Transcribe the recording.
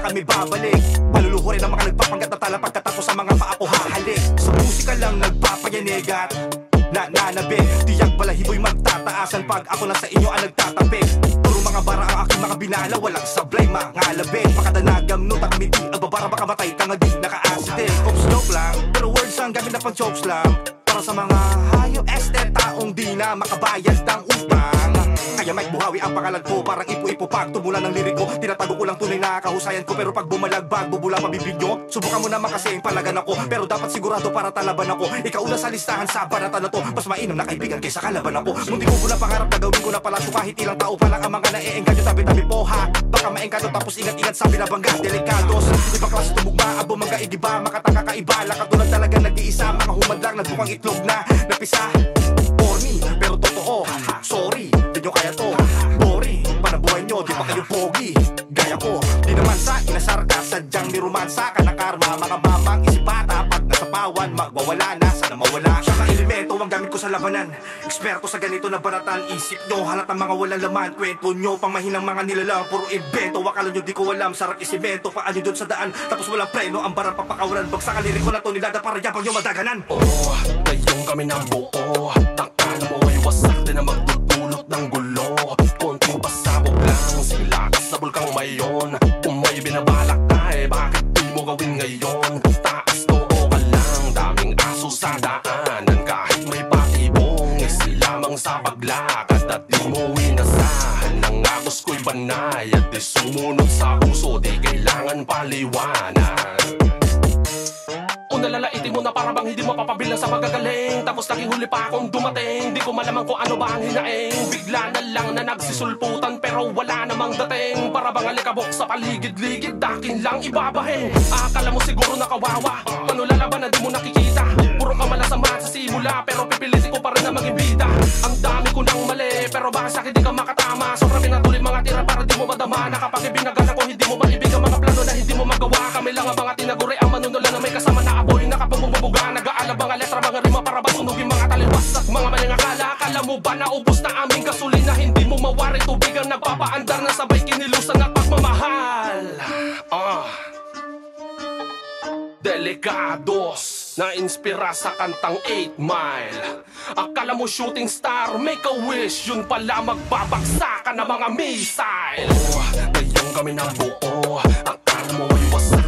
kami babalik. Maluluhurin ang mga nagpapanggap na tala pagkatapos sa mga paa ko hahalik. Sa musika lang nagpapayanig at nananabik. Tiyak balahibo'y magtataasan pag ako na sa inyo ang nagtatapik. Puro mga bara ang aking mga binala, walang sablay, mga labig. Makadanagam no takmiti, ang babara baka matay ka nga di naka-acid. Oops, joke lang, pero words ang gamit na pang jokes lang. Para sa mga hayop taong di na makabayad ng utang. Kaya Mike Buhawi ang pangalan ko, parang ipo-ipo pag tumulan ng lirik ko. Tinatago ko lang tunay na kahusayan ko, pero pag bumalagbag, bubula pabibig nyo. Subukan mo naman kasi palagan ako, pero dapat sigurado para talaban ako. Ikaw una sa listahan sa banatan na to, mas mainam na kaibigan kaysa kalaban ako. Munti ko na pangarap na gawin ko na pala, so kahit ilang tao pa lang ang mga naeengganyo. Tabi-tabi po ha, baka maengkado tapos ingat-ingat sa binabangga. Delikados, ibang klase tumugma, abo mga igiba, makatanga kaiba. Katulad talaga nag-iisa, mga humadlang, nagbukang itlog na napisa. Corny, pero totoo, sorry, di nyo kaya to. Boring, panabuhay nyo, di pa kayo pogi. Gaya ko, di naman sa inasarka, sadyang ni romansa ka na karma. Mga mamang isipata, pag nasa pawan, magwawala na, sana mawala. Siya ka elemento ang gamit ko sa labanan. Eksperto sa ganito na banatan, isip nyo, halat ang mga walang laman. Kwento nyo, pang mahinang mga nilalang, puro invento. Akala nyo di ko alam, sarap isimento. Paan nyo dun sa daan, tapos walang preno. Ang barang papakawalan, bagsak ang lirik ko na to, nilada para yapang nyo madaganan. Oh, ngayong kami ng buo. Akala mo ay wasak din na magdudulot ng gulo. Konting pasabog lang, silakas na bulkang mayon. Kung may binabalak tayo, bakit di mo gawin ngayon? Taas too ka lang, daming aso sa daanan. Kahit may patibong, isi lamang sa paglakad. At di mo inasahan, ang agos ko'y banay. At di sumunod sa puso, di kailangan paliwanag. O nalalaitin mo na para bang hindi mapapabilang sa magagaling. Tapos naging huli pa akong dumating, di ko malaman kung ano ba ang hinaing. Bigla na lang na nagsisulputan pero wala namang dating. Para bang alikabok sa paligid-ligid, dakin lang ibabahin. Akala mo siguro nakawawa, paano lalaban na di mo nakikita. Puro ka malasama sa simula, pero pipilitin ko pa rin na maging bida. Ang dami ko nang mali, pero baka sa'kin di ka makatama. Sobrang pinatuloy mga tira para di mo madama. Na kapag ibinagan ako, hindi mo maibig ang mga plano na hindi mo magawa. Kami lang ang mga tinaguri, ang manunulan na may kasama na apoy. Nakapagbubuga, nag-aalab mga letra, mga rima para basunugin mga taliwas at mga maling akala. Akala mo ba na ubos na aming gasolina, hindi mo mawari tubig ang nagpapaandar na sabay kinilusan at pagmamahal. Delikados, na-inspira sa kantang 8 Mile. Akala mo shooting star, make a wish, yun pala magbabagsakan ng mga missile. Oh, ngayong kami ng buo. Akala mo ay wasak